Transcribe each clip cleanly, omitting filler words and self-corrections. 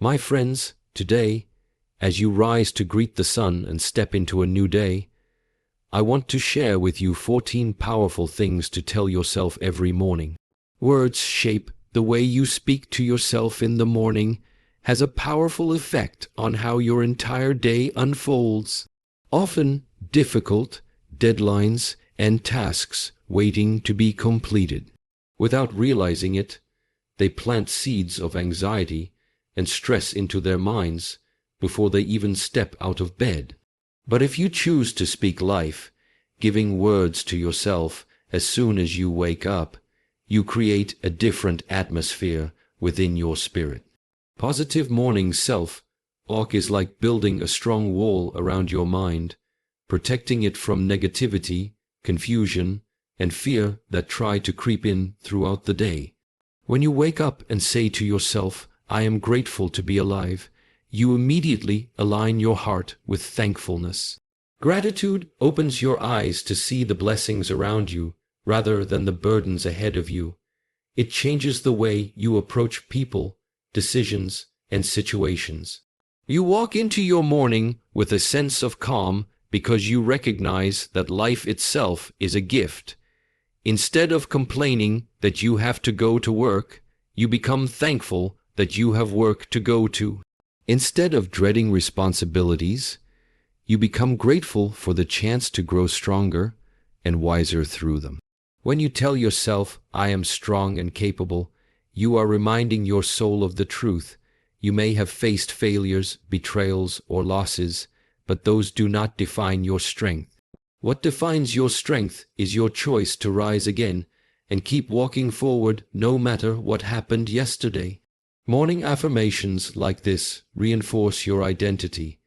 My friends, today, as you rise to greet the sun and step into a new day, I want to share with you 14 powerful things to tell yourself every morning. Words shape the way you speak to yourself in the morning, has a powerful effect on how your entire day unfolds. Often difficult deadlines and tasks waiting to be completed. Without realizing it, they plant seeds of anxiety and stress into their minds before they even step out of bed. But if you choose to speak life, giving words to yourself as soon as you wake up, you create a different atmosphere within your spirit. Positive morning self-talk is like building a strong wall around your mind, protecting it from negativity, confusion, and fear that try to creep in throughout the day. When you wake up and say to yourself, "I am grateful to be alive," you immediately align your heart with thankfulness. Gratitude opens your eyes to see the blessings around you rather than the burdens ahead of you. It changes the way you approach people, decisions, and situations. You walk into your morning with a sense of calm because you recognize that life itself is a gift. Instead of complaining that you have to go to work, you become thankful that you have work to go to. Instead of dreading responsibilities, you become grateful for the chance to grow stronger and wiser through them. When you tell yourself, "I am strong and capable," you are reminding your soul of the truth. You may have faced failures, betrayals, or losses, but those do not define your strength. What defines your strength is your choice to rise again and keep walking forward no matter what happened yesterday. Morning affirmations like this reinforce your identity.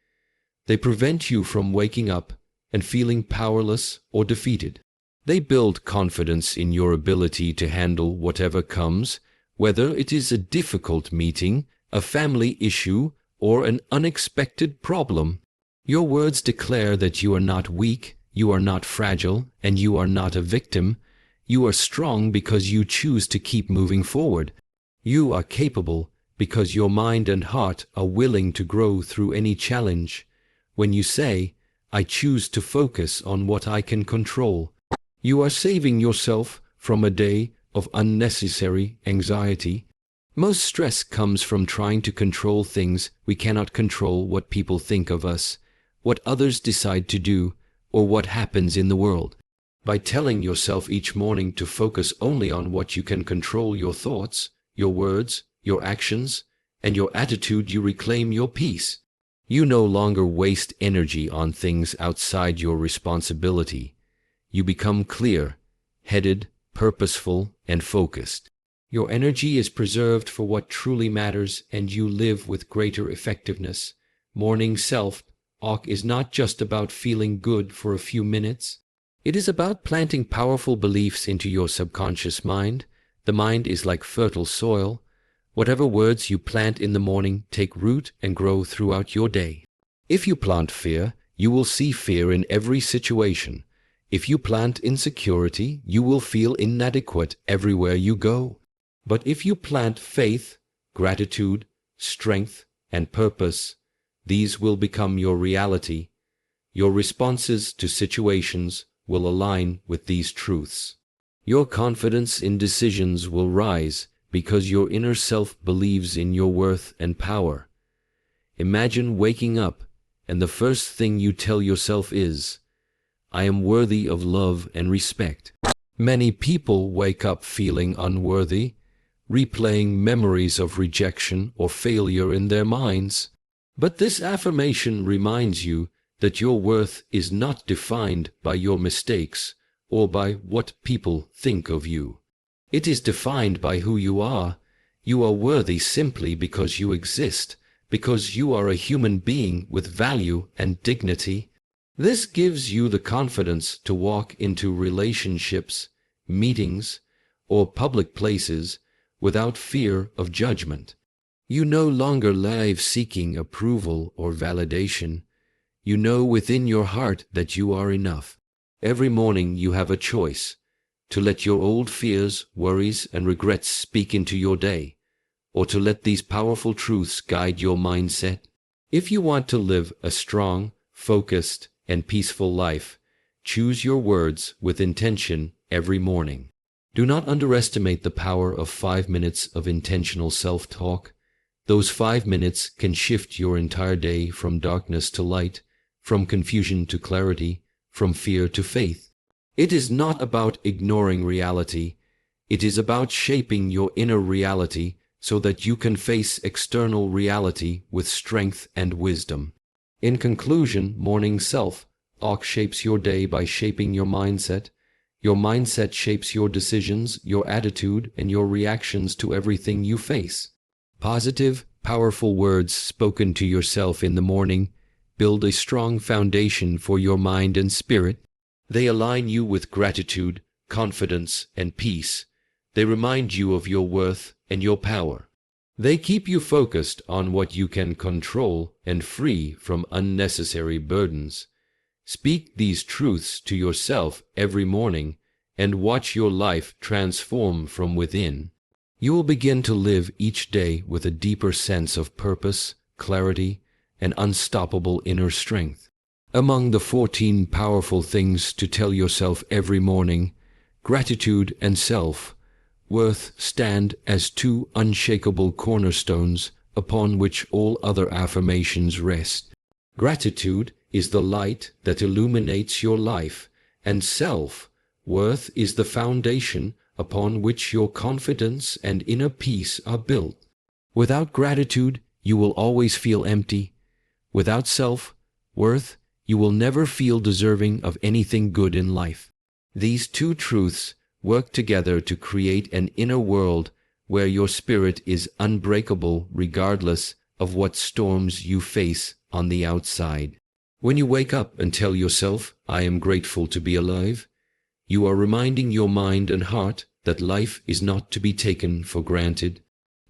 They prevent you from waking up and feeling powerless or defeated. They build confidence in your ability to handle whatever comes, whether it is a difficult meeting, a family issue, or an unexpected problem. Your words declare that you are not weak, you are not fragile, and you are not a victim. You are strong because you choose to keep moving forward. You are capable because your mind and heart are willing to grow through any challenge. When you say, "I choose to focus on what I can control," you are saving yourself from a day of unnecessary anxiety. Most stress comes from trying to control things we cannot control: what people think of us, what others decide to do, or what happens in the world. By telling yourself each morning to focus only on what you can control, your thoughts, your words, your actions, and your attitude, you reclaim your peace. You no longer waste energy on things outside your responsibility. You become clear-headed, purposeful, and focused. Your energy is preserved for what truly matters, and you live with greater effectiveness. Morning self-talk is not just about feeling good for a few minutes. It is about planting powerful beliefs into your subconscious mind. The mind is like fertile soil. Whatever words you plant in the morning take root and grow throughout your day. If you plant fear, you will see fear in every situation. If you plant insecurity, you will feel inadequate everywhere you go. But if you plant faith, gratitude, strength, and purpose, these will become your reality. Your responses to situations will align with these truths. Your confidence in decisions will rise because your inner self believes in your worth and power. Imagine waking up and the first thing you tell yourself is, "I am worthy of love and respect." Many people wake up feeling unworthy, replaying memories of rejection or failure in their minds. But this affirmation reminds you that your worth is not defined by your mistakes or by what people think of you. It is defined by who you are. You are worthy simply because you exist, because you are a human being with value and dignity. This gives you the confidence to walk into relationships, meetings, or public places without fear of judgment. You no longer live seeking approval or validation. You know within your heart that you are enough. Every morning you have a choice: to let your old fears, worries, and regrets speak into your day, or to let these powerful truths guide your mindset? If you want to live a strong, focused, and peaceful life, choose your words with intention every morning. Do not underestimate the power of 5 minutes of intentional self-talk. Those 5 minutes can shift your entire day from darkness to light, from confusion to clarity, from fear to faith. It is not about ignoring reality. It is about shaping your inner reality so that you can face external reality with strength and wisdom. In conclusion, morning self-talk shapes your day by shaping your mindset. Your mindset shapes your decisions, your attitude, and your reactions to everything you face. Positive, powerful words spoken to yourself in the morning build a strong foundation for your mind and spirit. They align you with gratitude, confidence, and peace. They remind you of your worth and your power. They keep you focused on what you can control and free from unnecessary burdens. Speak these truths to yourself every morning and watch your life transform from within. You will begin to live each day with a deeper sense of purpose, clarity, and unstoppable inner strength. Among the 14 powerful things to tell yourself every morning, gratitude and self-worth stand as two unshakable cornerstones upon which all other affirmations rest. Gratitude is the light that illuminates your life, and self-worth is the foundation upon which your confidence and inner peace are built. Without gratitude, you will always feel empty. Without self-worth, you will never feel deserving of anything good in life. These two truths work together to create an inner world where your spirit is unbreakable regardless of what storms you face on the outside. When you wake up and tell yourself, "I am grateful to be alive," you are reminding your mind and heart that life is not to be taken for granted.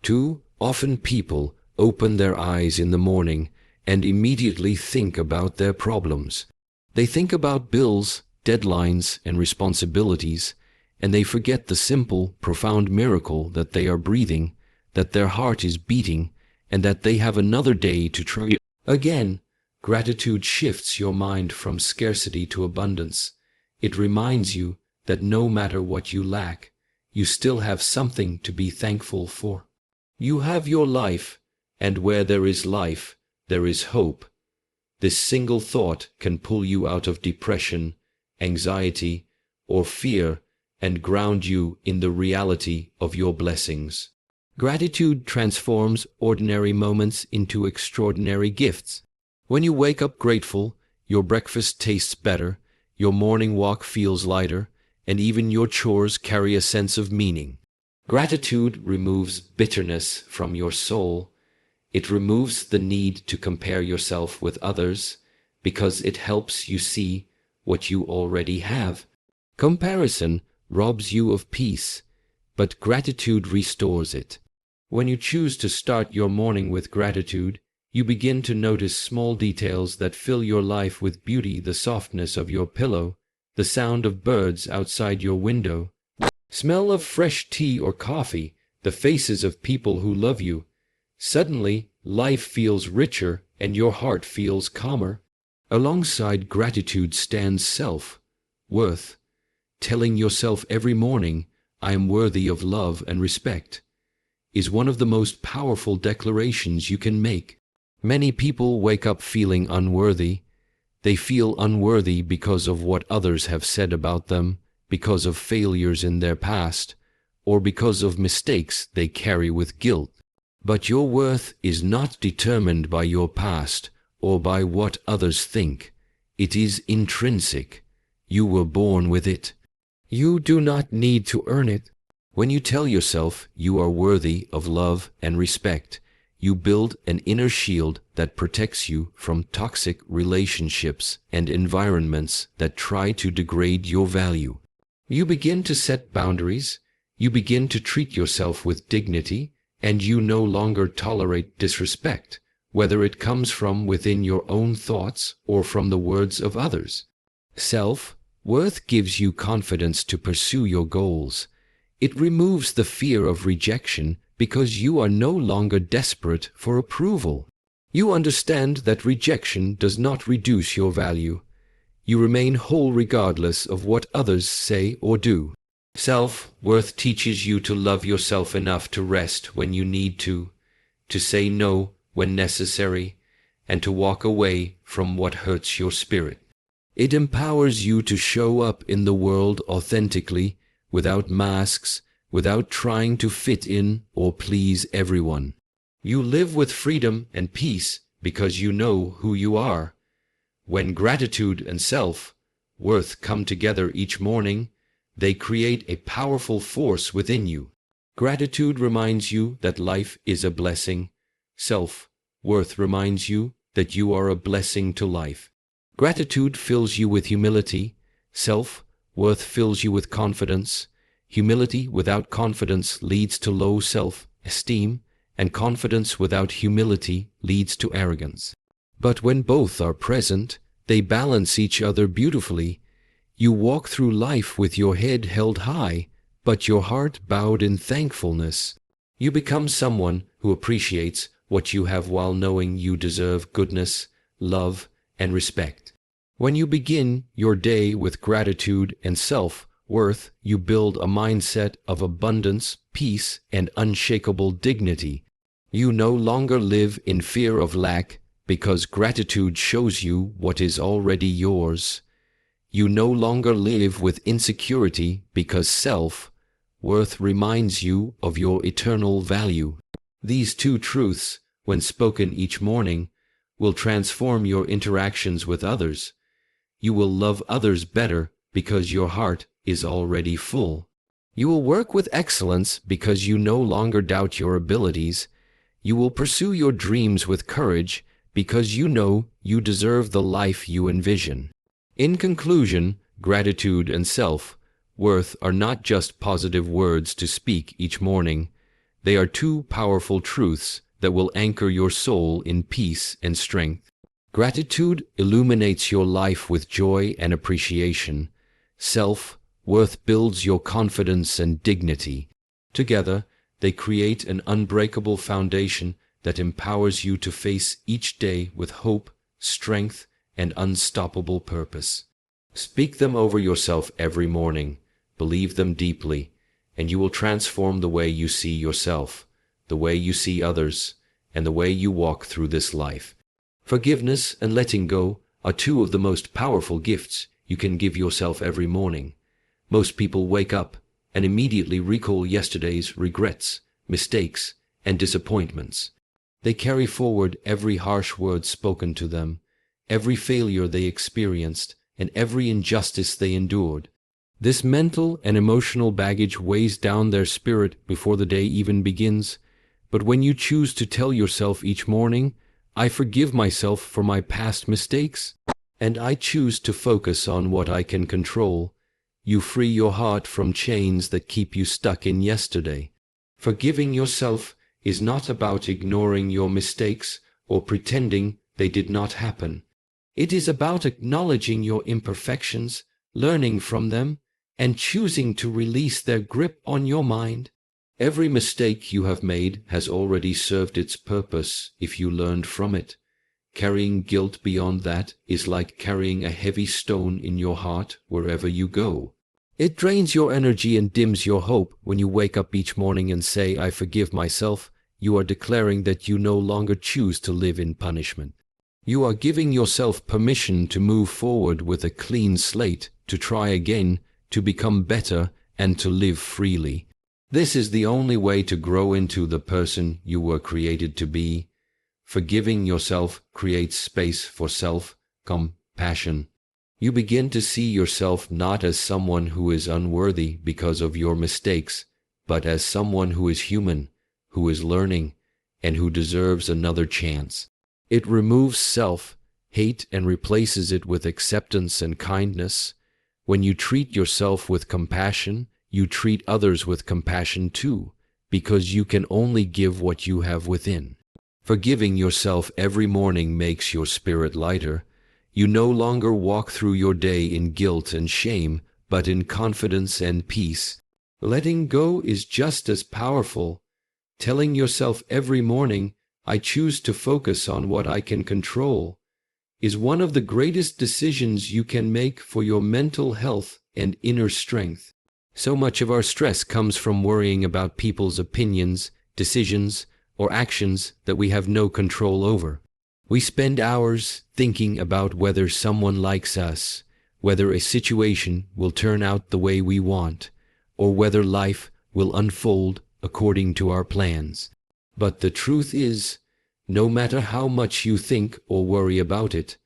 Too often people open their eyes in the morning and immediately think about their problems. They think about bills, deadlines, and responsibilities, and they forget the simple, profound miracle that they are breathing, that their heart is beating, and that they have another day to try again. Gratitude shifts your mind from scarcity to abundance. It reminds you that no matter what you lack, you still have something to be thankful for. You have your life, and where there is life, there is hope. This single thought can pull you out of depression, anxiety, or fear and ground you in the reality of your blessings. Gratitude transforms ordinary moments into extraordinary gifts. When you wake up grateful, your breakfast tastes better, your morning walk feels lighter, and even your chores carry a sense of meaning. Gratitude removes bitterness from your soul. It removes the need to compare yourself with others because it helps you see what you already have. Comparison robs you of peace, but gratitude restores it. When you choose to start your morning with gratitude, you begin to notice small details that fill your life with beauty: the softness of your pillow, the sound of birds outside your window, smell of fresh tea or coffee, the faces of people who love you. Suddenly, life feels richer and your heart feels calmer. Alongside gratitude stands self-worth. Telling yourself every morning, "I am worthy of love and respect," is one of the most powerful declarations you can make. Many people wake up feeling unworthy. They feel unworthy because of what others have said about them, because of failures in their past, or because of mistakes they carry with guilt. But your worth is not determined by your past or by what others think. It is intrinsic. You were born with it. You do not need to earn it. When you tell yourself you are worthy of love and respect, you build an inner shield that protects you from toxic relationships and environments that try to degrade your value. You begin to set boundaries, you begin to treat yourself with dignity, and you no longer tolerate disrespect, whether it comes from within your own thoughts or from the words of others. Self-worth gives you confidence to pursue your goals. It removes the fear of rejection because you are no longer desperate for approval. You understand that rejection does not reduce your value. You remain whole regardless of what others say or do. Self-worth teaches you to love yourself enough to rest when you need to say no when necessary, and to walk away from what hurts your spirit. It empowers you to show up in the world authentically, without masks, without trying to fit in or please everyone. You live with freedom and peace because you know who you are. When gratitude and self-worth come together each morning, they create a powerful force within you. Gratitude reminds you that life is a blessing. Self-worth reminds you that you are a blessing to life. Gratitude fills you with humility. Self-worth fills you with confidence. Humility without confidence leads to low self-esteem, and confidence without humility leads to arrogance. But when both are present, they balance each other beautifully. You walk through life with your head held high, but your heart bowed in thankfulness. You become someone who appreciates what you have while knowing you deserve goodness, love, and respect. When you begin your day with gratitude and self-worth, you build a mindset of abundance, peace, and unshakable dignity. You no longer live in fear of lack because gratitude shows you what is already yours. You no longer live with insecurity because self-worth reminds you of your eternal value. These two truths, when spoken each morning, will transform your interactions with others. You will love others better because your heart is already full. You will work with excellence because you no longer doubt your abilities. You will pursue your dreams with courage because you know you deserve the life you envision. In conclusion, gratitude and self-worth are not just positive words to speak each morning. They are two powerful truths that will anchor your soul in peace and strength. Gratitude illuminates your life with joy and appreciation. Self-worth builds your confidence and dignity. Together, they create an unbreakable foundation that empowers you to face each day with hope, strength, and unstoppable purpose. Speak them over yourself every morning. Believe them deeply, and you will transform the way you see yourself, the way you see others, and the way you walk through this life. Forgiveness and letting go are two of the most powerful gifts you can give yourself every morning. Most people wake up and immediately recall yesterday's regrets, mistakes, and disappointments. They carry forward every harsh word spoken to them, every failure they experienced, and every injustice they endured. This mental and emotional baggage weighs down their spirit before the day even begins. But when you choose to tell yourself each morning, "I forgive myself for my past mistakes, and I choose to focus on what I can control," you free your heart from chains that keep you stuck in yesterday. Forgiving yourself is not about ignoring your mistakes or pretending they did not happen. It is about acknowledging your imperfections, learning from them, and choosing to release their grip on your mind. Every mistake you have made has already served its purpose if you learned from it. Carrying guilt beyond that is like carrying a heavy stone in your heart wherever you go. It drains your energy and dims your hope. When you wake up each morning and say, "I forgive myself," you are declaring that you no longer choose to live in punishment. You are giving yourself permission to move forward with a clean slate, to try again, to become better, and to live freely. This is the only way to grow into the person you were created to be. Forgiving yourself creates space for self-compassion. You begin to see yourself not as someone who is unworthy because of your mistakes, but as someone who is human, who is learning, and who deserves another chance. It removes self-hate and replaces it with acceptance and kindness. When you treat yourself with compassion, you treat others with compassion too, because you can only give what you have within. Forgiving yourself every morning makes your spirit lighter. You no longer walk through your day in guilt and shame, but in confidence and peace. Letting go is just as powerful. Telling yourself every morning, "I choose to focus on what I can control," is one of the greatest decisions you can make for your mental health and inner strength. So much of our stress comes from worrying about people's opinions, decisions, or actions that we have no control over. We spend hours thinking about whether someone likes us, whether a situation will turn out the way we want, or whether life will unfold according to our plans. But the truth is, no matter how much you think or worry about it,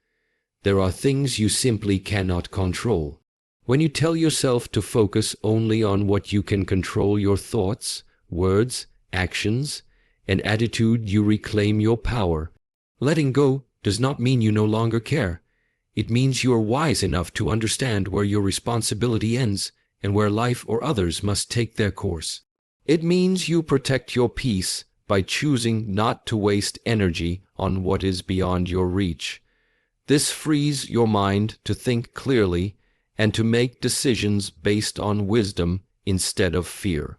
there are things you simply cannot control. When you tell yourself to focus only on what you can control, your thoughts, words, actions, and attitude, you reclaim your power. Letting go does not mean you no longer care. It means you are wise enough to understand where your responsibility ends and where life or others must take their course. It means you protect your peace by choosing not to waste energy on what is beyond your reach. This frees your mind to think clearly and to make decisions based on wisdom instead of fear.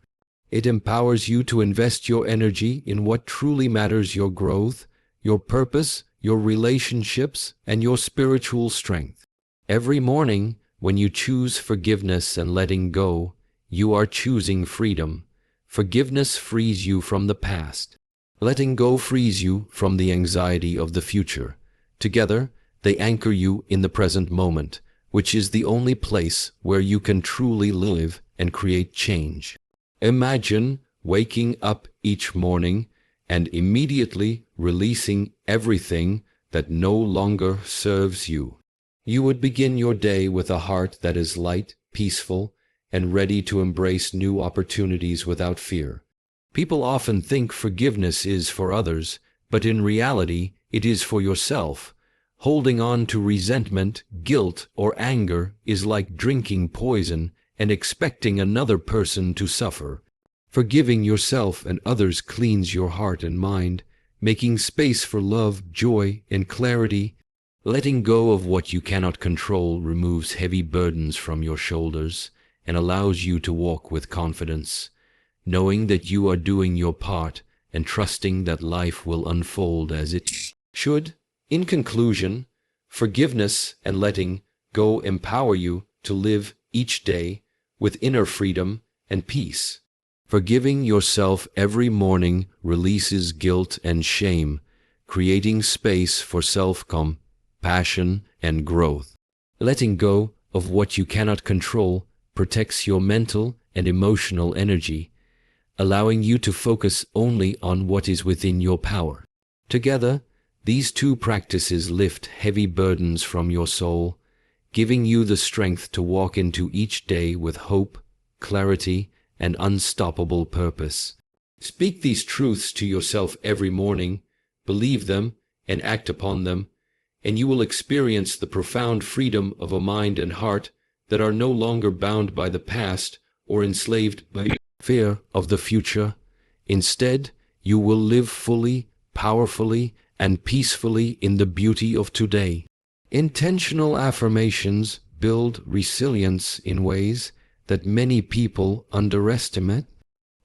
It empowers you to invest your energy in what truly matters: your growth, your purpose, your relationships, and your spiritual strength. Every morning, when you choose forgiveness and letting go, you are choosing freedom. Forgiveness frees you from the past. Letting go frees you from the anxiety of the future. Together, they anchor you in the present moment, which is the only place where you can truly live and create change. Imagine waking up each morning and immediately releasing everything that no longer serves you. You would begin your day with a heart that is light, peaceful, and ready to embrace new opportunities without fear. People often think forgiveness is for others, but in reality, it is for yourself. Holding on to resentment, guilt, or anger is like drinking poison and expecting another person to suffer. Forgiving yourself and others cleans your heart and mind, making space for love, joy, and clarity. Letting go of what you cannot control removes heavy burdens from your shoulders and allows you to walk with confidence, knowing that you are doing your part and trusting that life will unfold as it should. In conclusion, forgiveness and letting go empower you to live each day with inner freedom and peace. Forgiving yourself every morning releases guilt and shame, creating space for self-compassion and growth. Letting go of what you cannot control protects your mental and emotional energy, allowing you to focus only on what is within your power. Together, these two practices lift heavy burdens from your soul, giving you the strength to walk into each day with hope, clarity, and unstoppable purpose. Speak these truths to yourself every morning, believe them, and act upon them, and you will experience the profound freedom of a mind and heart that are no longer bound by the past or enslaved by fear of the future. Instead, you will live fully, powerfully, and peacefully in the beauty of today. Intentional affirmations build resilience in ways that many people underestimate.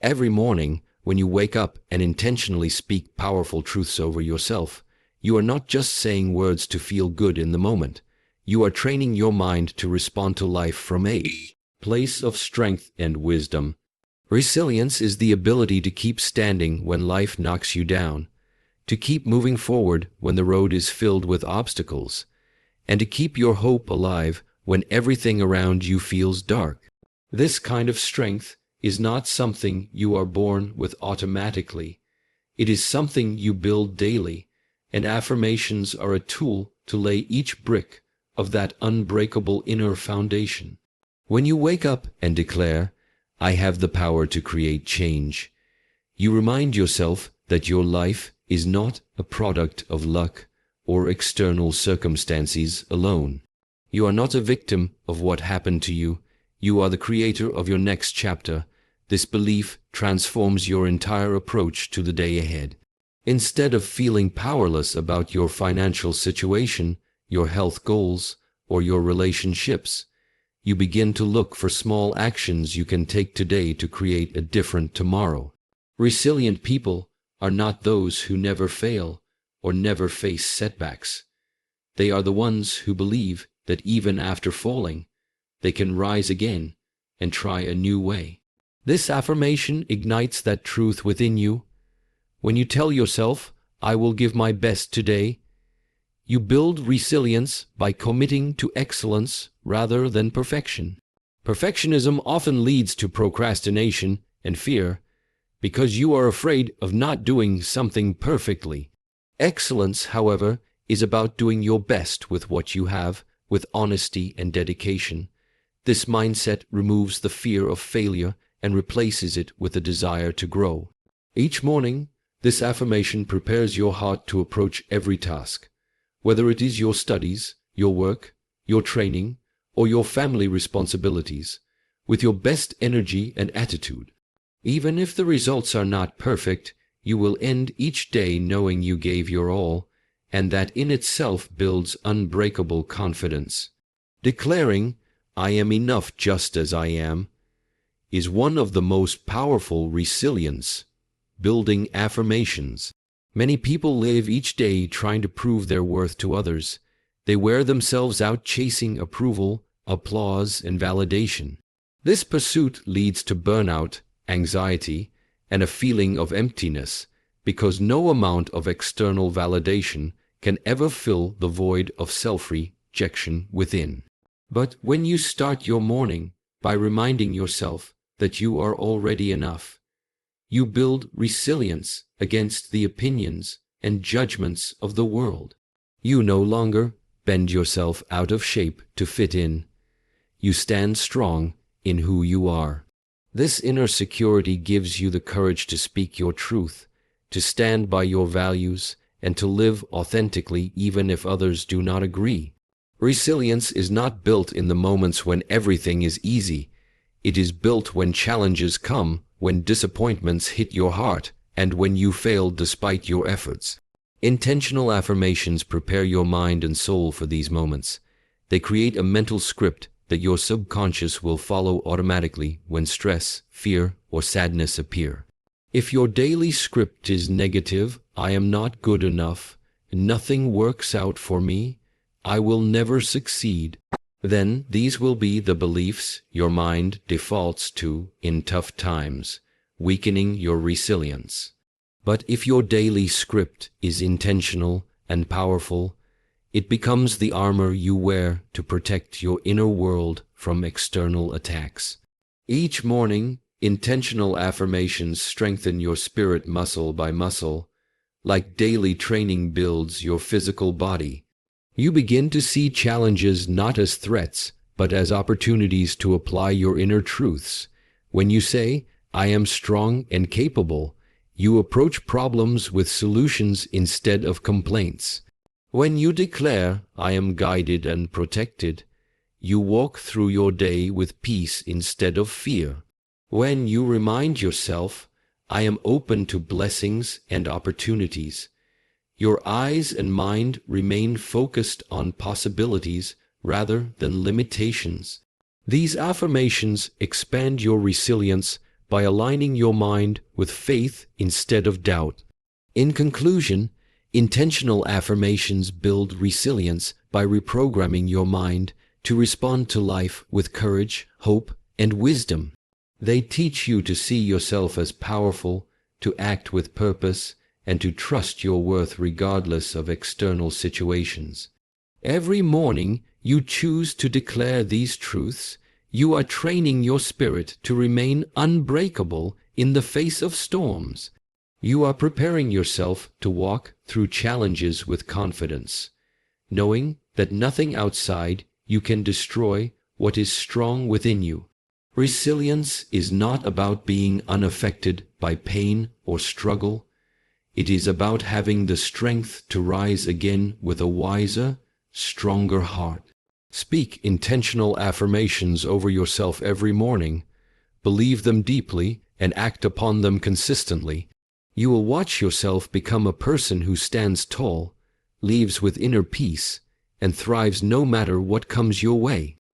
Every morning, when you wake up and intentionally speak powerful truths over yourself, you are not just saying words to feel good in the moment. You are training your mind to respond to life from a place of strength and wisdom. Resilience is the ability to keep standing when life knocks you down, to keep moving forward when the road is filled with obstacles, and to keep your hope alive when everything around you feels dark. This kind of strength is not something you are born with automatically. It is something you build daily, and affirmations are a tool to lay each brick of that unbreakable inner foundation. When you wake up and declare, "I have the power to create change," you remind yourself that your life is not a product of luck or external circumstances alone. You are not a victim of what happened to you. You are the creator of your next chapter. This belief transforms your entire approach to the day ahead. Instead of feeling powerless about your financial situation, your health goals, or your relationships, you begin to look for small actions you can take today to create a different tomorrow. Resilient people are not those who never fail or never face setbacks. They are the ones who believe that even after falling, they can rise again and try a new way. This affirmation ignites that truth within you. When you tell yourself, "I will give my best today," you build resilience by committing to excellence rather than perfection. Perfectionism often leads to procrastination and fear because you are afraid of not doing something perfectly. Excellence, however, is about doing your best with what you have, with honesty and dedication. This mindset removes the fear of failure and replaces it with a desire to grow. Each morning, this affirmation prepares your heart to approach every task, whether it is your studies, your work, your training, or your family responsibilities, with your best energy and attitude. Even if the results are not perfect, you will end each day knowing you gave your all, and that in itself builds unbreakable confidence. Declaring, "I am enough just as I am," is one of the most powerful resilience-building affirmations. Many people live each day trying to prove their worth to others. They wear themselves out chasing approval, applause, and validation. This pursuit leads to burnout, anxiety, and a feeling of emptiness, because no amount of external validation can ever fill the void of self-rejection within. But when you start your morning by reminding yourself that you are already enough, you build resilience against the opinions and judgments of the world. You no longer bend yourself out of shape to fit in. You stand strong in who you are. This inner security gives you the courage to speak your truth, to stand by your values, and to live authentically even if others do not agree. Resilience is not built in the moments when everything is easy. It is built when challenges come, when disappointments hit your heart, and when you fail despite your efforts. Intentional affirmations prepare your mind and soul for these moments. They create a mental script that your subconscious will follow automatically when stress, fear, or sadness appear. If your daily script is negative, "I am not good enough," "nothing works out for me," "I will never succeed," then these will be the beliefs your mind defaults to in tough times, weakening your resilience. But if your daily script is intentional and powerful, it becomes the armor you wear to protect your inner world from external attacks. Each morning, intentional affirmations strengthen your spirit muscle by muscle, like daily training builds your physical body. You begin to see challenges not as threats, but as opportunities to apply your inner truths. When you say, "I am strong and capable," you approach problems with solutions instead of complaints. When you declare, "I am guided and protected," you walk through your day with peace instead of fear. When you remind yourself, "I am open to blessings and opportunities," your eyes and mind remain focused on possibilities rather than limitations. These affirmations expand your resilience by aligning your mind with faith instead of doubt. In conclusion, intentional affirmations build resilience by reprogramming your mind to respond to life with courage, hope, and wisdom. They teach you to see yourself as powerful, to act with purpose, and to trust your worth regardless of external situations. Every morning you choose to declare these truths. You are training your spirit to remain unbreakable in the face of storms. You are preparing yourself to walk through challenges with confidence, knowing that nothing outside you can destroy what is strong within you. Resilience is not about being unaffected by pain or struggle. It is about having the strength to rise again with a wiser, stronger heart. Speak intentional affirmations over yourself every morning. Believe them deeply and act upon them consistently. You will watch yourself become a person who stands tall, lives with inner peace, and thrives no matter what comes your way.